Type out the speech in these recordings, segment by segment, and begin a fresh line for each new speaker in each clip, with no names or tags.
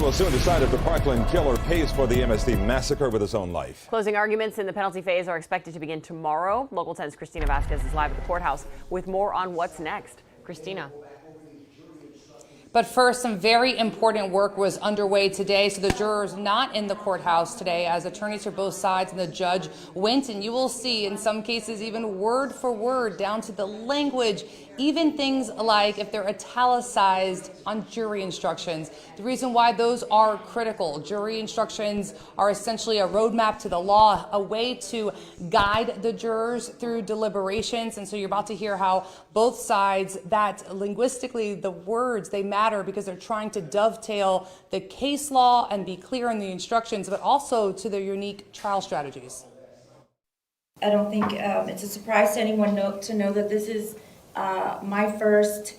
will soon decide if the Parkland killer pays for the MSD massacre with his own life.
Closing arguments in the penalty phase are expected to begin tomorrow. Local 10's Christina Vasquez is live at the courthouse with more on what's next. Christina.
But first, some very important work was underway today. So the jurors not in the courthouse today as attorneys for both sides and the judge went, and you will see in some cases even word for word down to the language, even things like if they're italicized on jury instructions. The reason why those are critical. Jury instructions are essentially a roadmap to the law, a way to guide the jurors through deliberations. And so you're about to hear how both sides, that linguistically the words, they matter because they're trying to dovetail the case law and be clear in the instructions, but also to their unique trial strategies.
I don't think it's a surprise to anyone to know that this is my first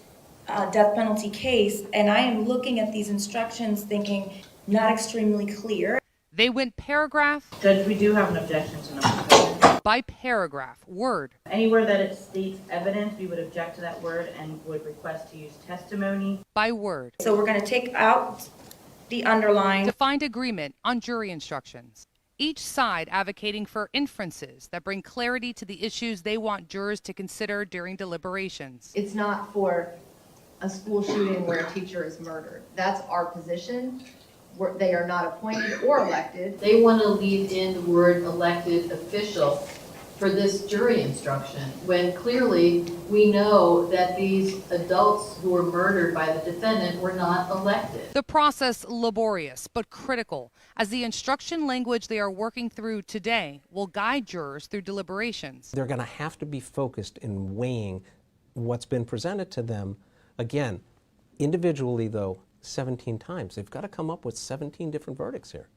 death penalty case, and I am looking at these instructions thinking not extremely clear.
They went paragraph.
Judge, we do have an objection to number 7.
By paragraph, word.
Anywhere that it states evidence, we would object to that word and would request to use testimony.
By word.
So we're going to take out the underline.
To find agreement on jury instructions. Each side advocating for inferences that bring clarity to the issues they want jurors to consider during deliberations.
It's not for a school shooting where a teacher is murdered. That's our position. They are not appointed or elected.
They want to leave in the word elected official for this jury instruction, when clearly we know that these adults who were murdered by the defendant were not elected.
The process laborious but critical, as the instruction language they are working through today will guide jurors through deliberations.
They're going to have to be focused in weighing what's been presented to them, again, individually though, 17 times. They've got to come up with 17 different verdicts here.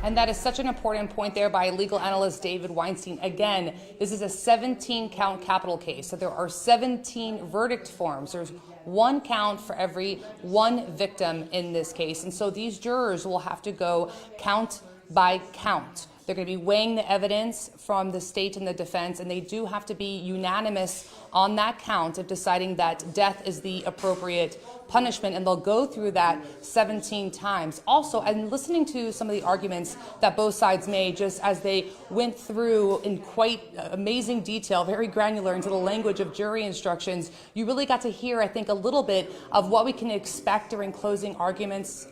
And that is such an important point there by legal analyst David Weinstein. Again, this is a 17-count capital case, so there are 17 verdict forms. There's one count for every one victim in this case. And so these jurors will have to go count by count. They're going to be weighing the evidence from the state and the defense, and they do have to be unanimous on that count of deciding that death is the appropriate punishment, and they'll go through that 17 times. Also, and listening to some of the arguments that both sides made just as they went through in quite amazing detail, very granular into the language of jury instructions, you really got to hear, I think, a little bit of what we can expect during closing arguments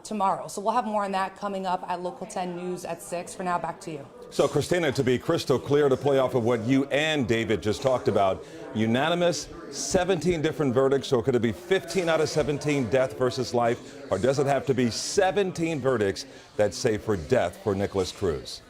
tomorrow. So we'll have more on that coming up at Local 10 News at 6. For now, back to you.
So, Christina, to be crystal clear, to play off of what you and David just talked about, unanimous, 17 different verdicts, or could it be 15 out of 17 death versus life, or does it have to be 17 verdicts that say for death for Nicholas Cruz?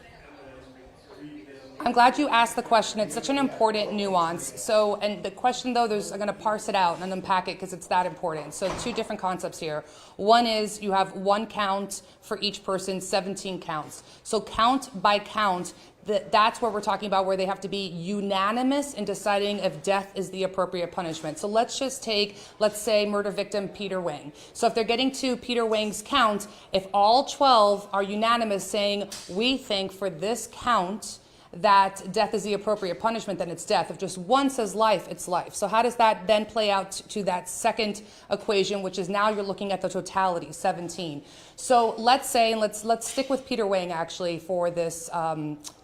I'm glad you asked the question. It's such an important nuance. So, and the question though, I'm going to parse it out and unpack it because it's that important. So two different concepts here. One is you have one count for each person, 17 counts. So count by count, that's what we're talking about, where they have to be unanimous in deciding if death is the appropriate punishment. So let's just take, let's say, murder victim Peter Wing. So if they're getting to Peter Wing's count, if all 12 are unanimous saying, we think for this count that death is the appropriate punishment, then it's death. If just one says life, it's life. So how does that then play out to that second equation, which is now you're looking at the totality, 17. So let's say, and let's stick with Peter Wing actually for this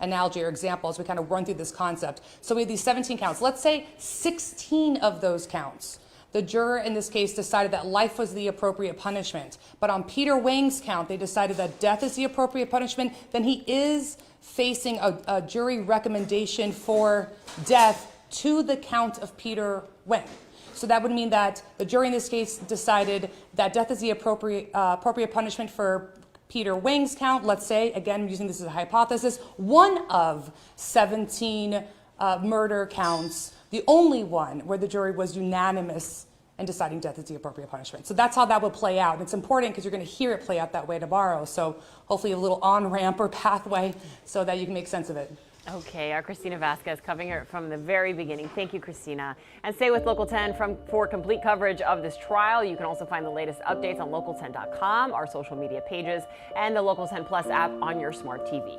analogy or example as we kind of run through this concept. So we have these 17 counts. Let's say 16 of those counts, the juror in this case decided that life was the appropriate punishment. But on Peter Wing's count, they decided that death is the appropriate punishment. Then he is facing a jury recommendation for death to the count of Peter Wing. So that would mean that the jury in this case decided that death is the appropriate punishment for Peter Wing's count. Let's say, again, using this as a hypothesis, one of 17 murder counts, the only one where the jury was unanimous in deciding death is the appropriate punishment. So that's how that will play out. And it's important because you're going to hear it play out that way tomorrow. So hopefully a little on-ramp or pathway so that you can make sense of it.
Okay, our Christina Vasquez covering it from the very beginning. Thank you, Christina. And stay with Local 10 for complete coverage of this trial. You can also find the latest updates on local10.com, our social media pages, and the Local 10 Plus app on your smart TV.